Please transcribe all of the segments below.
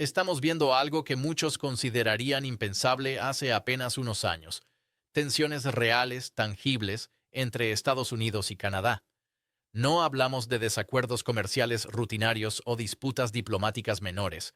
Estamos viendo algo que muchos considerarían impensable hace apenas unos años: tensiones reales, tangibles, entre Estados Unidos y Canadá. No hablamos de desacuerdos comerciales rutinarios o disputas diplomáticas menores.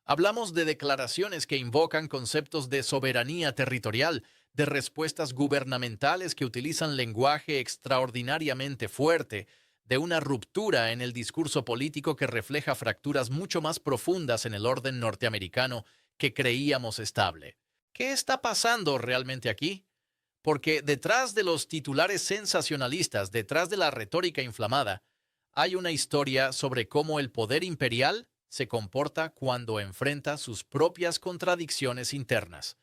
Hablamos de declaraciones que invocan conceptos de soberanía territorial, de respuestas gubernamentales que utilizan lenguaje extraordinariamente fuerte, de una ruptura en el discurso político que refleja fracturas mucho más profundas en el orden norteamericano que creíamos estable. ¿Qué está pasando realmente aquí? Porque detrás de los titulares sensacionalistas, detrás de la retórica inflamada, hay una historia sobre cómo el poder imperial se comporta cuando enfrenta sus propias contradicciones internas.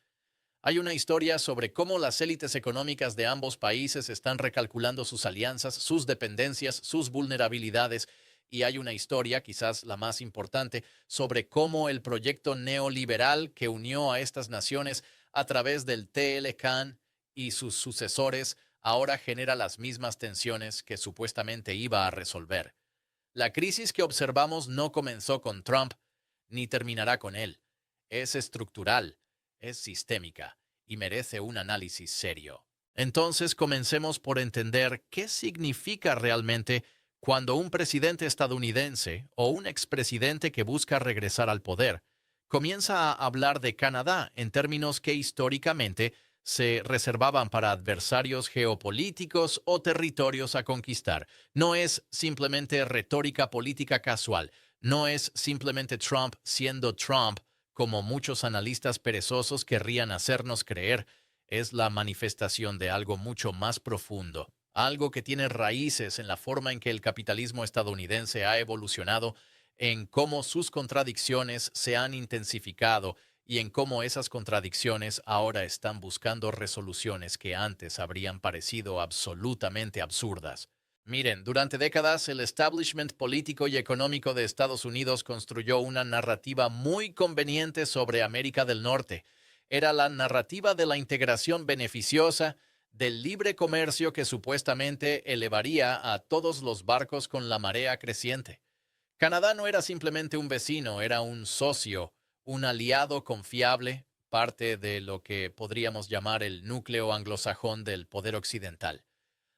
Hay una historia sobre cómo las élites económicas de ambos países están recalculando sus alianzas, sus dependencias, sus vulnerabilidades, y hay una historia, quizás la más importante, sobre cómo el proyecto neoliberal que unió a estas naciones a través del TLCAN y sus sucesores ahora genera las mismas tensiones que supuestamente iba a resolver. La crisis que observamos no comenzó con Trump, ni terminará con él. Es estructural, es sistémica y merece un análisis serio. Entonces comencemos por entender qué significa realmente cuando un presidente estadounidense o un expresidente que busca regresar al poder comienza a hablar de Canadá en términos que históricamente se reservaban para adversarios geopolíticos o territorios a conquistar. No es simplemente retórica política casual, no es simplemente Trump siendo Trump, como muchos analistas perezosos querrían hacernos creer. Es la manifestación de algo mucho más profundo, algo que tiene raíces en la forma en que el capitalismo estadounidense ha evolucionado, en cómo sus contradicciones se han intensificado y en cómo esas contradicciones ahora están buscando resoluciones que antes habrían parecido absolutamente absurdas. Miren, durante décadas el establishment político y económico de Estados Unidos construyó una narrativa muy conveniente sobre América del Norte. Era la narrativa de la integración beneficiosa, del libre comercio que supuestamente elevaría a todos los barcos con la marea creciente. Canadá no era simplemente un vecino, era un socio, un aliado confiable, parte de lo que podríamos llamar el núcleo anglosajón del poder occidental.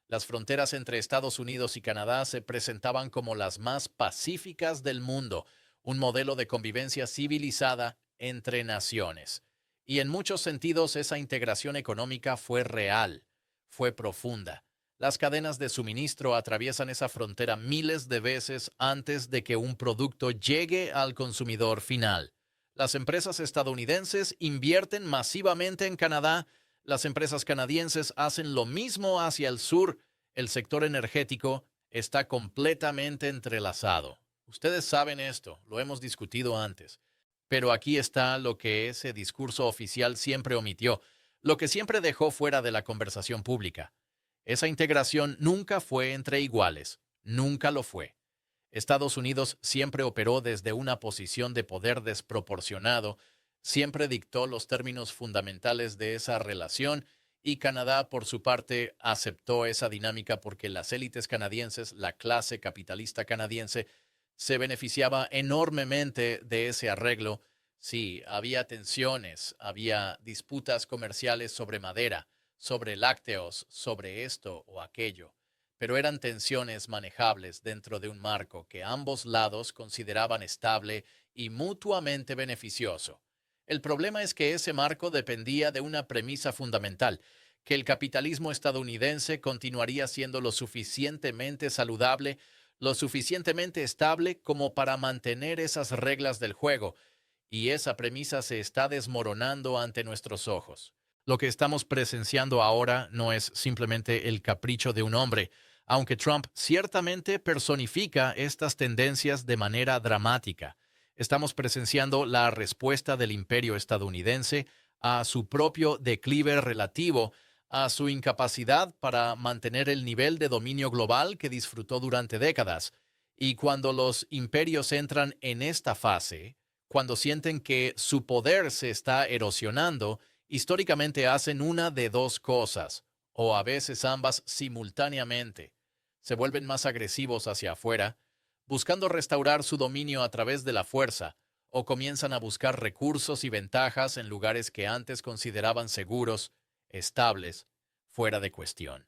Las fronteras entre Estados Unidos y Canadá se presentaban como las más pacíficas del mundo, un modelo de convivencia civilizada entre naciones. Y en muchos sentidos esa integración económica fue real, fue profunda. Las cadenas de suministro atraviesan esa frontera miles de veces antes de que un producto llegue al consumidor final. Las empresas estadounidenses invierten masivamente en Canadá. Las empresas canadienses hacen lo mismo hacia el sur. El sector energético está completamente entrelazado. Ustedes saben esto, lo hemos discutido antes. Pero aquí está lo que ese discurso oficial siempre omitió, lo que siempre dejó fuera de la conversación pública. Esa integración nunca fue entre iguales, nunca lo fue. Estados Unidos siempre operó desde una posición de poder desproporcionado, siempre dictó los términos fundamentales de esa relación, y Canadá, por su parte, aceptó esa dinámica porque las élites canadienses, la clase capitalista canadiense, se beneficiaba enormemente de ese arreglo. Sí, había tensiones, había disputas comerciales sobre madera, sobre lácteos, sobre esto o aquello, pero eran tensiones manejables dentro de un marco que ambos lados consideraban estable y mutuamente beneficioso. El problema es que ese marco dependía de una premisa fundamental: que el capitalismo estadounidense continuaría siendo lo suficientemente saludable, lo suficientemente estable como para mantener esas reglas del juego, y esa premisa se está desmoronando ante nuestros ojos. Lo que estamos presenciando ahora no es simplemente el capricho de un hombre, aunque Trump ciertamente personifica estas tendencias de manera dramática. Estamos presenciando la respuesta del imperio estadounidense a su propio declive relativo, a su incapacidad para mantener el nivel de dominio global que disfrutó durante décadas. Y cuando los imperios entran en esta fase, cuando sienten que su poder se está erosionando, históricamente hacen una de dos cosas, o a veces ambas simultáneamente. Se vuelven más agresivos hacia afuera, buscando restaurar su dominio a través de la fuerza, o comienzan a buscar recursos y ventajas en lugares que antes consideraban seguros, estables, fuera de cuestión.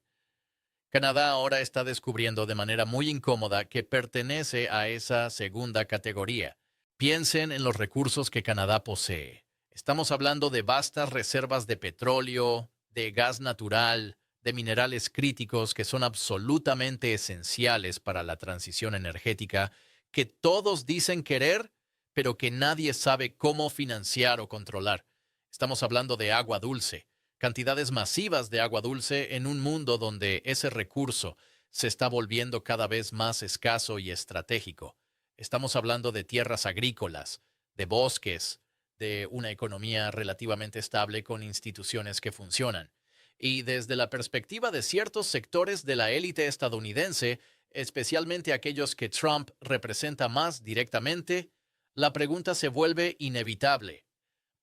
Canadá ahora está descubriendo de manera muy incómoda que pertenece a esa segunda categoría. Piensen en los recursos que Canadá posee. Estamos hablando de vastas reservas de petróleo, de gas natural, de minerales críticos que son absolutamente esenciales para la transición energética, que todos dicen querer, pero que nadie sabe cómo financiar o controlar. Estamos hablando de agua dulce, cantidades masivas de agua dulce en un mundo donde ese recurso se está volviendo cada vez más escaso y estratégico. Estamos hablando de tierras agrícolas, de bosques, de una economía relativamente estable con instituciones que funcionan. Y desde la perspectiva de ciertos sectores de la élite estadounidense, especialmente aquellos que Trump representa más directamente, la pregunta se vuelve inevitable.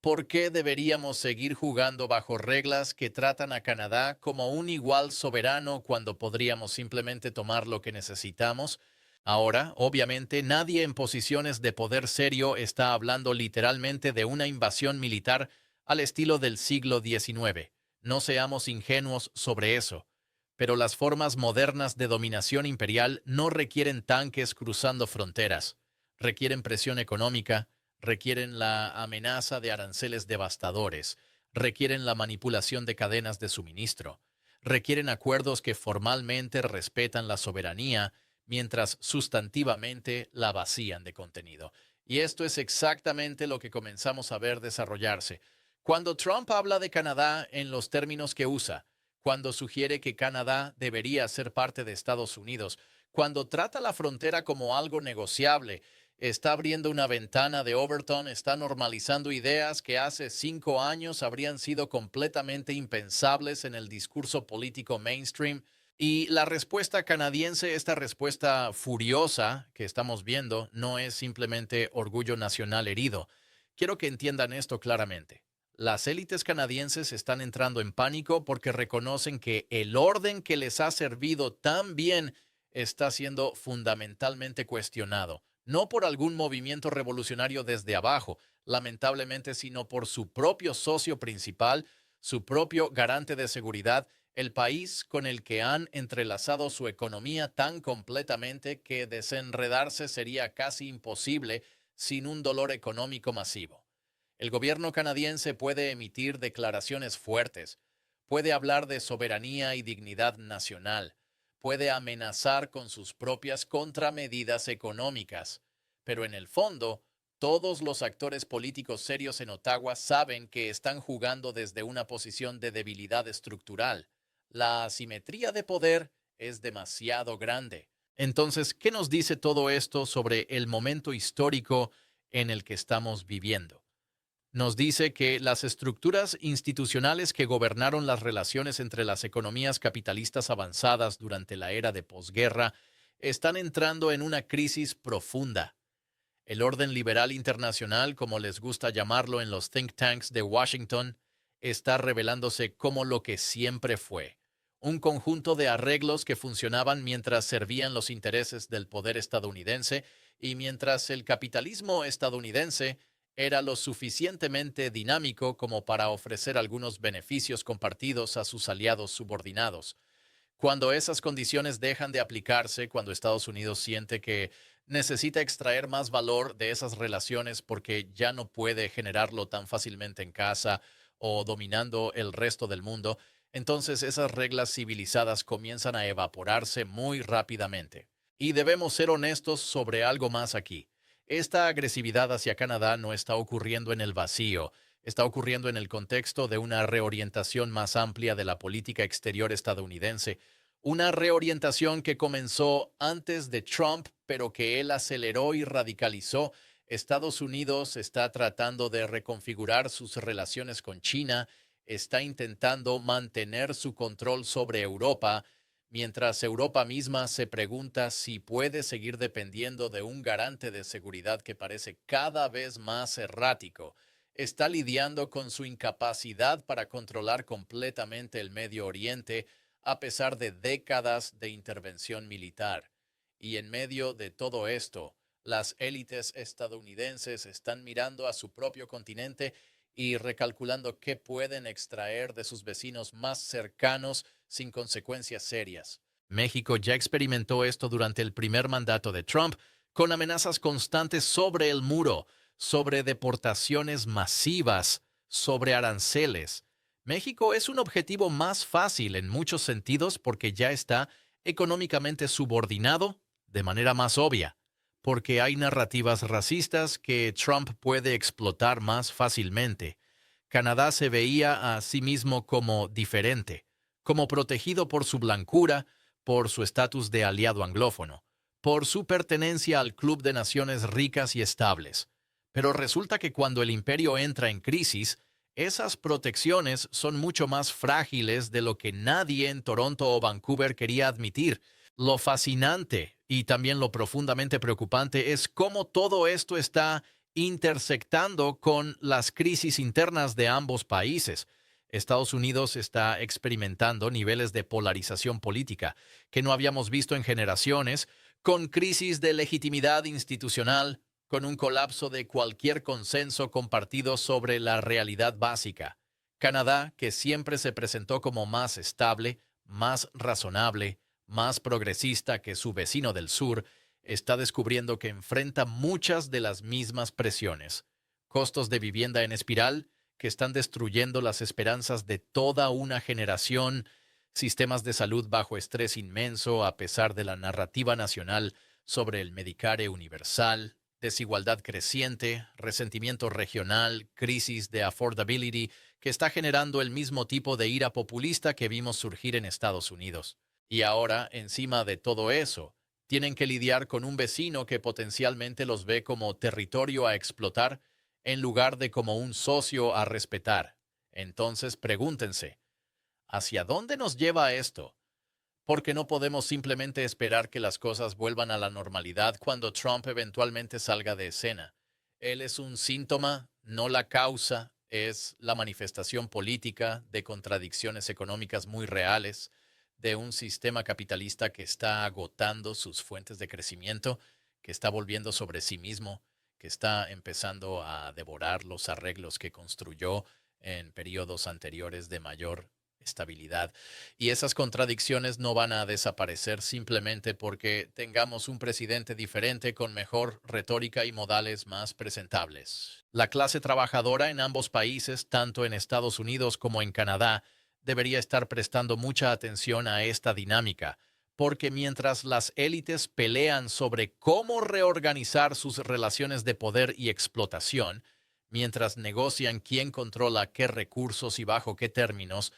¿Por qué deberíamos seguir jugando bajo reglas que tratan a Canadá como un igual soberano cuando podríamos simplemente tomar lo que necesitamos? Ahora, obviamente, nadie en posiciones de poder serio está hablando literalmente de una invasión militar al estilo del siglo XIX. No seamos ingenuos sobre eso. Pero las formas modernas de dominación imperial no requieren tanques cruzando fronteras. Requieren presión económica, requieren la amenaza de aranceles devastadores, requieren la manipulación de cadenas de suministro, requieren acuerdos que formalmente respetan la soberanía, mientras sustantivamente la vacían de contenido. Y esto es exactamente lo que comenzamos a ver desarrollarse. Cuando Trump habla de Canadá en los términos que usa, cuando sugiere que Canadá debería ser parte de Estados Unidos, cuando trata la frontera como algo negociable, está abriendo una ventana de Overton, está normalizando ideas que hace 5 años habrían sido completamente impensables en el discurso político mainstream. Y la respuesta canadiense, esta respuesta furiosa que estamos viendo, no es simplemente orgullo nacional herido. Quiero que entiendan esto claramente. Las élites canadienses están entrando en pánico porque reconocen que el orden que les ha servido tan bien está siendo fundamentalmente cuestionado, no por algún movimiento revolucionario desde abajo, lamentablemente, sino por su propio socio principal, su propio garante de seguridad, el país con el que han entrelazado su economía tan completamente que desenredarse sería casi imposible sin un dolor económico masivo. El gobierno canadiense puede emitir declaraciones fuertes, puede hablar de soberanía y dignidad nacional, puede amenazar con sus propias contramedidas económicas, pero en el fondo, todos los actores políticos serios en Ottawa saben que están jugando desde una posición de debilidad estructural. La asimetría de poder es demasiado grande. Entonces, ¿qué nos dice todo esto sobre el momento histórico en el que estamos viviendo? Nos dice que las estructuras institucionales que gobernaron las relaciones entre las economías capitalistas avanzadas durante la era de posguerra están entrando en una crisis profunda. El orden liberal internacional, como les gusta llamarlo en los think tanks de Washington, está revelándose como lo que siempre fue: un conjunto de arreglos que funcionaban mientras servían los intereses del poder estadounidense y mientras el capitalismo estadounidense era lo suficientemente dinámico como para ofrecer algunos beneficios compartidos a sus aliados subordinados. Cuando esas condiciones dejan de aplicarse, cuando Estados Unidos siente que necesita extraer más valor de esas relaciones porque ya no puede generarlo tan fácilmente en casa o dominando el resto del mundo, entonces esas reglas civilizadas comienzan a evaporarse muy rápidamente. Y debemos ser honestos sobre algo más aquí. Esta agresividad hacia Canadá no está ocurriendo en el vacío, está ocurriendo en el contexto de una reorientación más amplia de la política exterior estadounidense, una reorientación que comenzó antes de Trump, pero que él aceleró y radicalizó. Estados Unidos está tratando de reconfigurar sus relaciones con China, está intentando mantener su control sobre Europa, mientras Europa misma se pregunta si puede seguir dependiendo de un garante de seguridad que parece cada vez más errático. Está lidiando con su incapacidad para controlar completamente el Medio Oriente a pesar de décadas de intervención militar. Y en medio de todo esto, Las élites estadounidenses están mirando a su propio continente y recalculando qué pueden extraer de sus vecinos más cercanos sin consecuencias serias. México ya experimentó esto durante el primer mandato de Trump, con amenazas constantes sobre el muro, sobre deportaciones masivas, sobre aranceles. México es un objetivo más fácil en muchos sentidos porque ya está económicamente subordinado de manera más obvia, porque hay narrativas racistas que Trump puede explotar más fácilmente. Canadá se veía a sí mismo como diferente, como protegido por su blancura, por su estatus de aliado anglófono, por su pertenencia al club de naciones ricas y estables. Pero resulta que cuando el imperio entra en crisis, esas protecciones son mucho más frágiles de lo que nadie en Toronto o Vancouver quería admitir. Lo fascinante y también lo profundamente preocupante es cómo todo esto está intersectando con las crisis internas de ambos países. Estados Unidos está experimentando niveles de polarización política que no habíamos visto en generaciones, con crisis de legitimidad institucional, con un colapso de cualquier consenso compartido sobre la realidad básica. Canadá, que siempre se presentó como más estable, más razonable, más progresista que su vecino del sur, está descubriendo que enfrenta muchas de las mismas presiones. Costos de vivienda en espiral que están destruyendo las esperanzas de toda una generación, sistemas de salud bajo estrés inmenso a pesar de la narrativa nacional sobre el Medicare universal, desigualdad creciente, resentimiento regional, crisis de affordability que está generando el mismo tipo de ira populista que vimos surgir en Estados Unidos. Y ahora, encima de todo eso, tienen que lidiar con un vecino que potencialmente los ve como territorio a explotar en lugar de como un socio a respetar. Entonces pregúntense, ¿hacia dónde nos lleva esto? Porque no podemos simplemente esperar que las cosas vuelvan a la normalidad cuando Trump eventualmente salga de escena. Él es un síntoma, no la causa, es la manifestación política de contradicciones económicas muy reales, de un sistema capitalista que está agotando sus fuentes de crecimiento, que está volviendo sobre sí mismo, que está empezando a devorar los arreglos que construyó en periodos anteriores de mayor estabilidad. Y esas contradicciones no van a desaparecer simplemente porque tengamos un presidente diferente con mejor retórica y modales más presentables. La clase trabajadora en ambos países, tanto en Estados Unidos como en Canadá, debería estar prestando mucha atención a esta dinámica, porque mientras las élites pelean sobre cómo reorganizar sus relaciones de poder y explotación, mientras negocian quién controla qué recursos y bajo qué términos,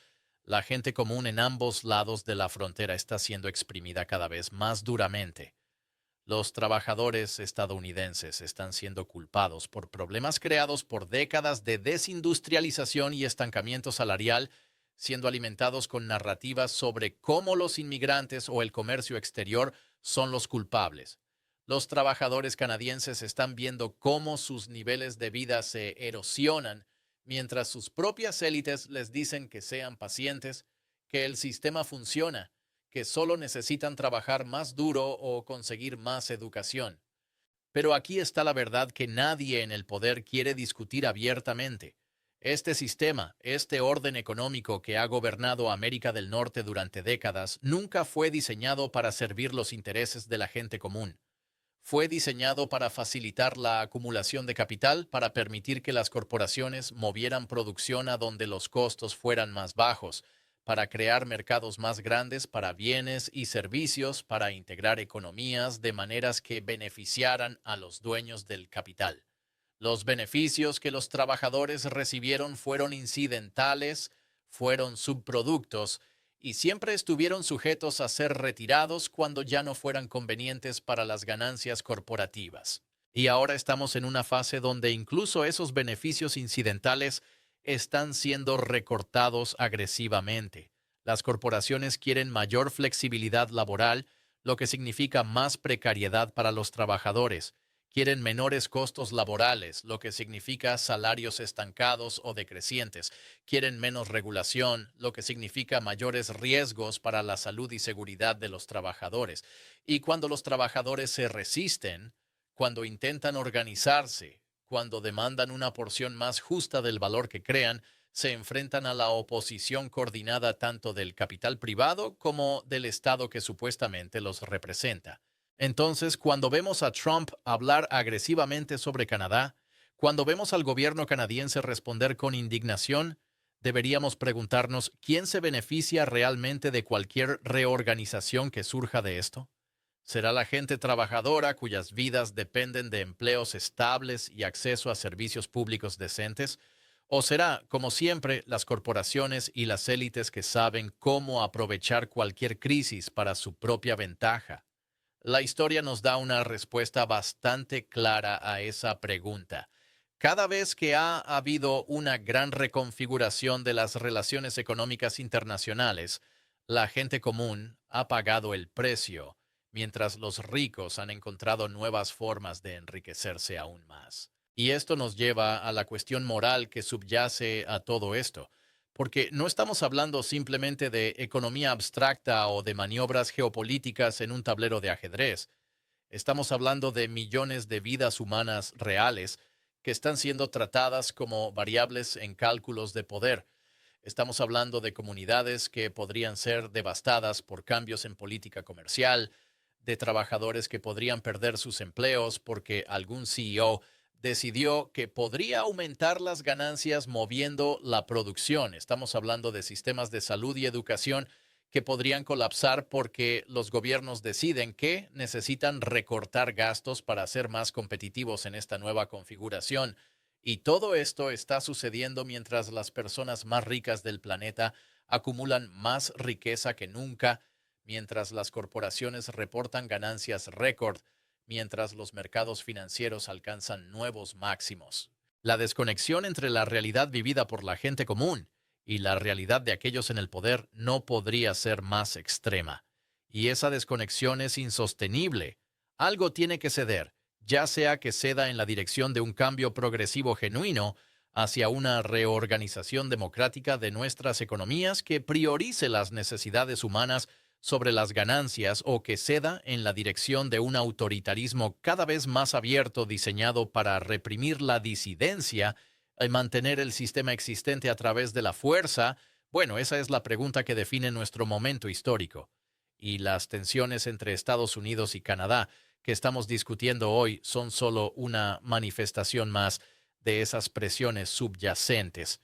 la gente común en ambos lados de la frontera está siendo exprimida cada vez más duramente. Los trabajadores estadounidenses están siendo culpados por problemas creados por décadas de desindustrialización y estancamiento salarial, siendo alimentados con narrativas sobre cómo los inmigrantes o el comercio exterior son los culpables. Los trabajadores canadienses están viendo cómo sus niveles de vida se erosionan mientras sus propias élites les dicen que sean pacientes, que el sistema funciona, que solo necesitan trabajar más duro o conseguir más educación. Pero aquí está la verdad que nadie en el poder quiere discutir abiertamente. Este sistema, este orden económico que ha gobernado América del Norte durante décadas, nunca fue diseñado para servir los intereses de la gente común. Fue diseñado para facilitar la acumulación de capital, para permitir que las corporaciones movieran producción a donde los costos fueran más bajos, para crear mercados más grandes para bienes y servicios, para integrar economías de maneras que beneficiaran a los dueños del capital. Los beneficios que los trabajadores recibieron fueron incidentales, fueron subproductos y siempre estuvieron sujetos a ser retirados cuando ya no fueran convenientes para las ganancias corporativas. Y ahora estamos en una fase donde incluso esos beneficios incidentales están siendo recortados agresivamente. Las corporaciones quieren mayor flexibilidad laboral, lo que significa más precariedad para los trabajadores. Quieren menores costos laborales, lo que significa salarios estancados o decrecientes. Quieren menos regulación, lo que significa mayores riesgos para la salud y seguridad de los trabajadores. Y cuando los trabajadores se resisten, cuando intentan organizarse, cuando demandan una porción más justa del valor que crean, se enfrentan a la oposición coordinada tanto del capital privado como del Estado que supuestamente los representa. Entonces, cuando vemos a Trump hablar agresivamente sobre Canadá, cuando vemos al gobierno canadiense responder con indignación, deberíamos preguntarnos quién se beneficia realmente de cualquier reorganización que surja de esto. ¿Será la gente trabajadora cuyas vidas dependen de empleos estables y acceso a servicios públicos decentes? ¿O será, como siempre, las corporaciones y las élites que saben cómo aprovechar cualquier crisis para su propia ventaja? La historia nos da una respuesta bastante clara a esa pregunta. Cada vez que ha habido una gran reconfiguración de las relaciones económicas internacionales, la gente común ha pagado el precio, mientras los ricos han encontrado nuevas formas de enriquecerse aún más. Y esto nos lleva a la cuestión moral que subyace a todo esto, porque no estamos hablando simplemente de economía abstracta o de maniobras geopolíticas en un tablero de ajedrez. Estamos hablando de millones de vidas humanas reales que están siendo tratadas como variables en cálculos de poder. Estamos hablando de comunidades que podrían ser devastadas por cambios en política comercial, de trabajadores que podrían perder sus empleos porque algún CEO decidió que podría aumentar las ganancias moviendo la producción. Estamos hablando de sistemas de salud y educación que podrían colapsar porque los gobiernos deciden que necesitan recortar gastos para ser más competitivos en esta nueva configuración. Y todo esto está sucediendo mientras las personas más ricas del planeta acumulan más riqueza que nunca, mientras las corporaciones reportan ganancias récord, mientras los mercados financieros alcanzan nuevos máximos. La desconexión entre la realidad vivida por la gente común y la realidad de aquellos en el poder no podría ser más extrema. Y esa desconexión es insostenible. Algo tiene que ceder, ya sea que ceda en la dirección de un cambio progresivo genuino hacia una reorganización democrática de nuestras economías que priorice las necesidades humanas sobre las ganancias o que ceda en la dirección de un autoritarismo cada vez más abierto diseñado para reprimir la disidencia y mantener el sistema existente a través de la fuerza. Bueno, esa es la pregunta que define nuestro momento histórico. Y las tensiones entre Estados Unidos y Canadá que estamos discutiendo hoy son solo una manifestación más de esas presiones subyacentes.